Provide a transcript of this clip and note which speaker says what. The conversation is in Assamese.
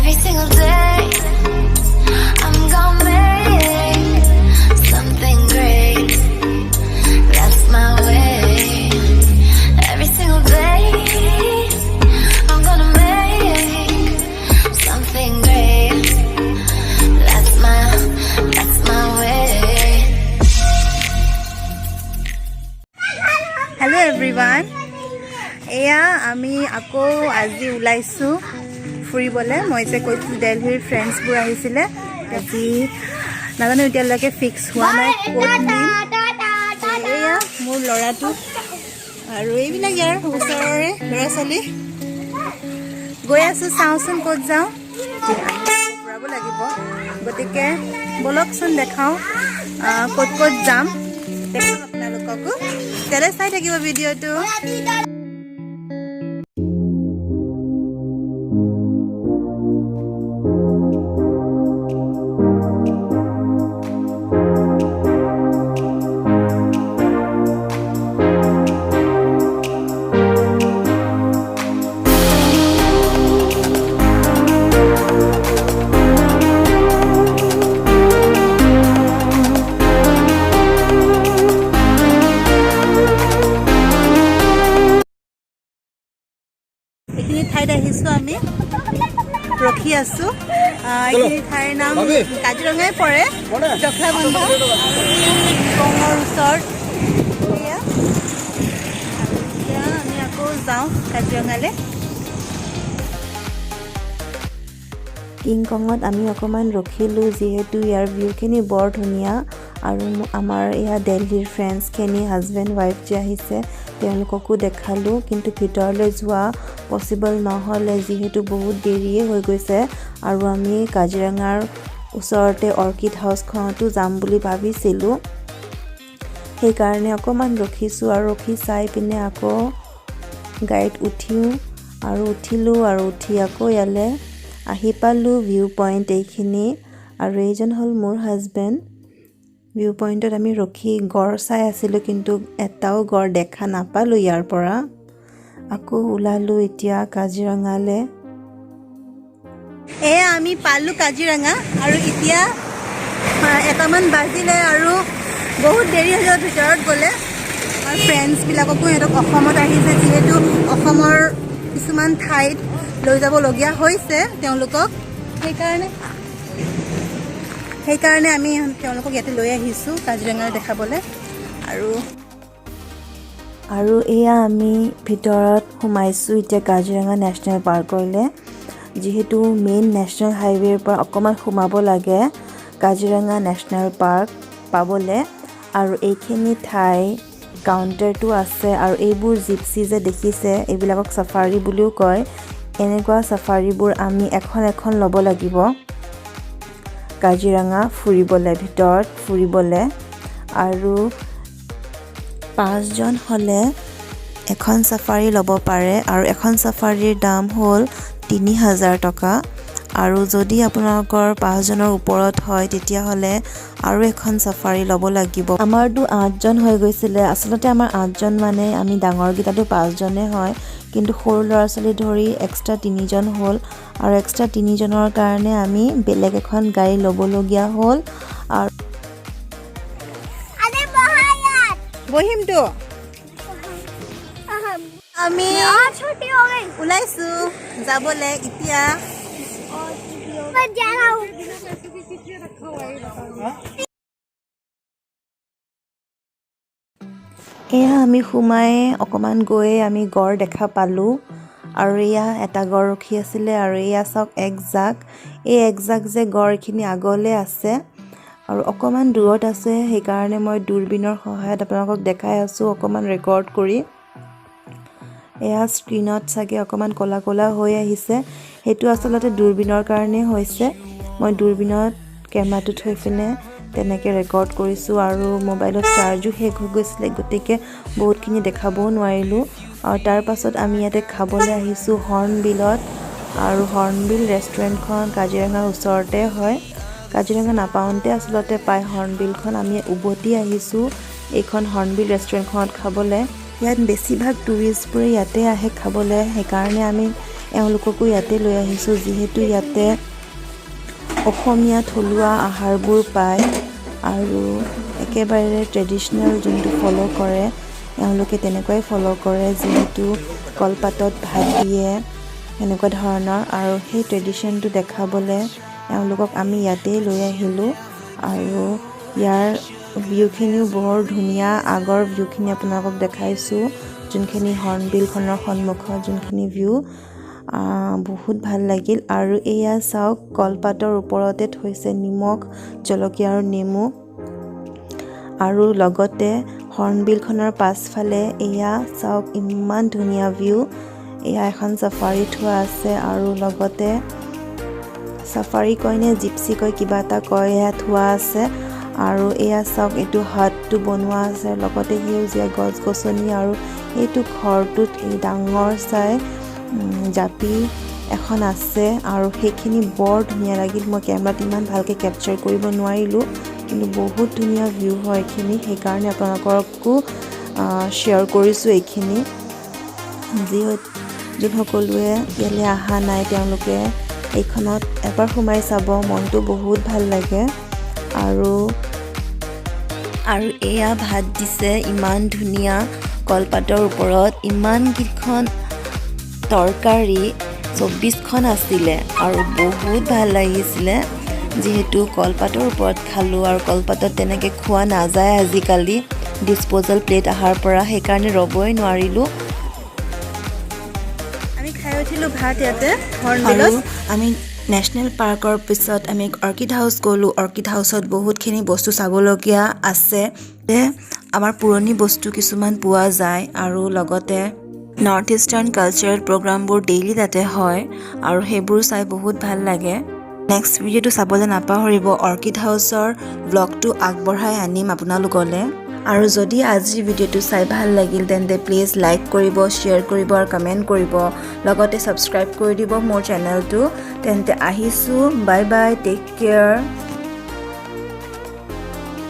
Speaker 1: Every single day I'm gonna make something great. That's my way. Every single day I'm gonna make something great. That's my way.
Speaker 2: Hello everyone. এয়া আমি আকৌ আজি ওলাইছো ফুৰিবলে মই যে কৈছো দিল্লীৰ ফ্ৰেন্ডছবোৰ আহিছিলে আজি নাজানো এতিয়ালৈকে ফিক্স হোৱা নাই ক'ত নিম এয়া মোৰ ল'ৰাটো আৰু এইবিলাক ইয়াৰ ওচৰৰে ল'ৰা ছোৱালী গৈ আছো চাওঁচোন ক'ত যাওঁ ফুৰাব লাগিব গতিকে বলকচোন দেখাওঁ ক'ত ক'ত যাম দেখুৱাম আপোনালোককো তেলে চাই থাকিব ভিডিঅ'টো এইখিনি ঠাইত আহিছোঁ আমি ৰখি আছোঁ এইখিনি ঠাইৰ নাম কাজিৰঙাই পৰে জখলাবন্ধা গঙৰ ওচৰত এতিয়া আমি আকৌ যাওঁ কাজিৰঙালৈ কিং কঙত আমি অকণমান ৰখিলোঁ যিহেতু ইয়াৰ ভিউখিনি বৰ ধুনীয়া আৰু আমাৰ এয়া দিল্লীৰ ফ্ৰেণ্ডছখিনি হাজবেণ্ড ৱাইফ যে আহিছে তেওঁলোককো দেখালোঁ কিন্তু ভিতৰলৈ যোৱা পচিবল নহ'লে যিহেতু বহুত দেৰিয়ে হৈ গৈছে আৰু আমি কাজিৰঙাৰ ওচৰতে অৰ্কিড হাউচখনতো যাম বুলি ভাবিছিলোঁ সেইকাৰণে অকণমান ৰখিছোঁ আৰু ৰখি চাই পিনে আকৌ গাড়ীত উঠিলোঁ আৰু উঠি আকৌ ইয়ালৈ আহি পালোঁ ভিউ পইণ্ট এইখিনি আৰু এইজন হ'ল মোৰ হাজবেণ্ড ভিউ পইণ্টত আমি ৰখি গড় চাই আছিলোঁ কিন্তু এটাও গড় দেখা নাপালোঁ ইয়াৰ পৰা আকৌ ওলালোঁ এতিয়া কাজিৰঙালৈ এয়া আমি পালোঁ কাজিৰঙা আৰু এতিয়া এটামান বাজিলে আৰু বহুত দেৰি হৈ যাব ভিতৰত গ'লে আমাৰ ফ্ৰেণ্ডছবিলাককো সিহঁতক অসমত আহিছে যিহেতু অসমৰ কিছুমান ঠাইত লৈ যাবলগীয়া হৈছে তেওঁলোকক সেইকাৰণে আমি তেওঁলোকক ইয়াতে লৈ আহিছোঁ কাজিৰঙা দেখাবলৈ আৰু এয়া আমি ভিতৰত সোমাইছোঁ এতিয়া কাজিৰঙা নেশ্যনেল পাৰ্কলৈ যিহেতু মেইন নেশ্যনেল হাইৱেৰ পৰা অকণমান সোমাব লাগে কাজিৰঙা নেশ্যনেল পাৰ্ক পাবলৈ আৰু এইখিনি ঠাই কাউণ্টাৰটো আছে আৰু এইবোৰ জিপচি যে দেখিছে এইবিলাকক চাফাৰী বুলিও কয় এনেকুৱা চাফাৰীবোৰ আমি এখন ল'ব লাগিব কাজিৰঙা ভিতৰত ফুৰিবলৈ আৰু 5 জন হ'লে এখন চাফাৰী ল'ব পাৰে আৰু এখন চাফাৰীৰ দাম হ'ল 3000 টকা আৰু যদি আপোনালোকৰ 5 জনৰ ওপৰত হয় তেতিয়াহ'লে আৰু এখন চাফাৰী ল'ব লাগিব আমাৰতো 8 জন হৈ গৈছিলে আচলতে আমাৰ 8 জন মানে আমি ডাঙৰকেইটাতো 5 জনে হয় কিন্তু সৰু ল'ৰা ছোৱালী ধৰি এক্সট্ৰা 3 জন হ'ল আৰু এক্সট্ৰা 3 জনৰ কাৰণে আমি বেলেগ এখন গাড়ী ল'বলগীয়া হ'ল আৰু বহিমতো আমি ওলাইছোঁ যাবলৈ এতিয়া এয়া আমি সোমাই অকণমান গৈ আমি গড় দেখা পালোঁ আৰু এয়া এটা গড় ৰখি আছিলে আৰু এয়া চাওক এক জাক যে গড়খিনি আগলৈ আছে আৰু অকণমান দূৰত আছে সেইকাৰণে মই দূৰবীনৰ সহায়ত আপোনালোকক দেখাই আছোঁ অকণমান ৰেকৰ্ড কৰি এয়া স্ক্ৰীনত চাগে অকণমান ক'লা হৈ আহিছে সেইটো আচলতে দূৰবীনৰ কাৰণে হৈছে মই দূৰবীনত কেমেৰাটো থৈ পিনে তেনেকৈ ৰেকৰ্ড কৰিছোঁ আৰু মোবাইলত চাৰ্জো শেষ হৈ গৈছিলে গতিকে বহুতখিনি দেখাবও নোৱাৰিলোঁ আৰু তাৰ পাছত আমি ইয়াতে খাবলৈ আহিছোঁ হৰ্ণবিলত আৰু হৰ্ণবিল ৰেষ্টুৰেণ্টখন কাজিৰঙাৰ ওচৰতে হয় কাজিৰঙা নাপাওঁতে আচলতে পাই হৰ্ণবিলখন আমি উভতি আহিছোঁ এইখন হৰ্ণবিল ৰেষ্টুৰেণ্টখনত খাবলৈ ইয়াত বেছিভাগ টুৰিষ্টবোৰে ইয়াতে আহে খাবলৈ সেইকাৰণে আমি এওঁলোককো ইয়াতে লৈ আহিছোঁ যিহেতু ইয়াতে অসমীয়া থলুৱা আহাৰবোৰ পায় আৰু একেবাৰে ট্ৰেডিশ্যনেল যোনটো ফ'ল' কৰে এওঁলোকে তেনেকুৱাই ফ'ল' কৰে যিহেতু কলপাতত ভাত দিয়ে এনেকুৱা ধৰণৰ আৰু সেই ট্ৰেডিশ্যনটো দেখাবলৈ এওঁলোকক আমি ইয়াতেই লৈ আহিলোঁ আৰু ইয়াৰ ভিউখিনিও বৰ ধুনীয়া আগৰ ভিউখিনি আপোনালোকক দেখাইছোঁ যোনখিনি হৰ্ণবিলখনৰ সন্মুখত যোনখিনি ভিউ বহুত ভাল লাগিল আৰু এয়া চাওক কলপাতৰ ওপৰতে থৈছে নিমখ জলকীয়া আৰু নেমু আৰু লগতে হৰ্ণবিলখনৰ পাছফালে এয়া চাওক ইমান ধুনীয়া ভিউ এয়া এখন চাফাৰী থোৱা আছে আৰু লগতে চাফাৰী কয় নে জিপচি কয় কিবা এটা কয় এয়া থোৱা আছে আৰু এয়া চাওক এইটো হাটটো বনোৱা আছে লগতে সেউজীয়া গছ গছনি আৰু এইটো ঘৰটোত এই ডাঙৰ চাই জাপি এখন আছে আৰু সেইখিনি বৰ ধুনীয়া লাগিল মই কেমেৰাত ইমান ভালকৈ কেপচাৰ কৰিব নোৱাৰিলোঁ কিন্তু বহুত ধুনীয়া ভিউ হয় এইখিনি সেইকাৰণে আপোনালোককো শ্বেয়াৰ কৰিছোঁ এইখিনি যোনসকলোৱে ইয়ালৈ অহা নাই তেওঁলোকে এইখনত এবাৰ সোমাই চাব মনটো বহুত ভাল লাগে আৰু এয়া ভাত দিছে ইমান ধুনীয়া কলপাতৰ ওপৰত ইমানকেইখন তৰকাৰী 24খন আছিলে আৰু বহুত ভাল লাগিছিলে যিহেতু কলপাতৰ ওপৰত খালোঁ আৰু কলপাতত তেনেকৈ খোৱা নাযায় আজিকালি ডিছপ'জেল প্লেট অহাৰ পৰা সেইকাৰণে ৰ'বই নোৱাৰিলোঁ আমি খাই উঠিলোঁ ভাত ইয়াতে আৰু আমি নেশ্যনেল পাৰ্কৰ পিছত আমি অৰ্কিড হাউচ গ'লোঁ অৰ্কিড হাউচত বহুতখিনি বস্তু চাবলগীয়া আছে আমাৰ পুৰণি বস্তু কিছুমান পোৱা যায় আৰু লগতে নৰ্থ ইষ্টাৰ্ণ কালচাৰেল প্ৰগ্ৰামবোৰ ডেইলি তাতে হয় আৰু সেইবোৰ চাই বহুত ভাল লাগে নেক্সট ভিডিঅ'টো চাবলৈ নাপাহৰিব অৰ্কিড হাউচৰ ব্লগটো আগবঢ়াই আনিম আপোনালোকলৈ আৰু যদি আজিৰ ভিডিঅ'টো চাই ভাল লাগিল তেন্তে প্লিজ লাইক কৰিব শ্বেয়াৰ কৰিব আৰু কমেণ্ট কৰিব লগতে ছাবস্ক্ৰাইব কৰি দিব মোৰ চেনেলটো তেন্তে আহিছোঁ বাই বাই টেক কেয়াৰ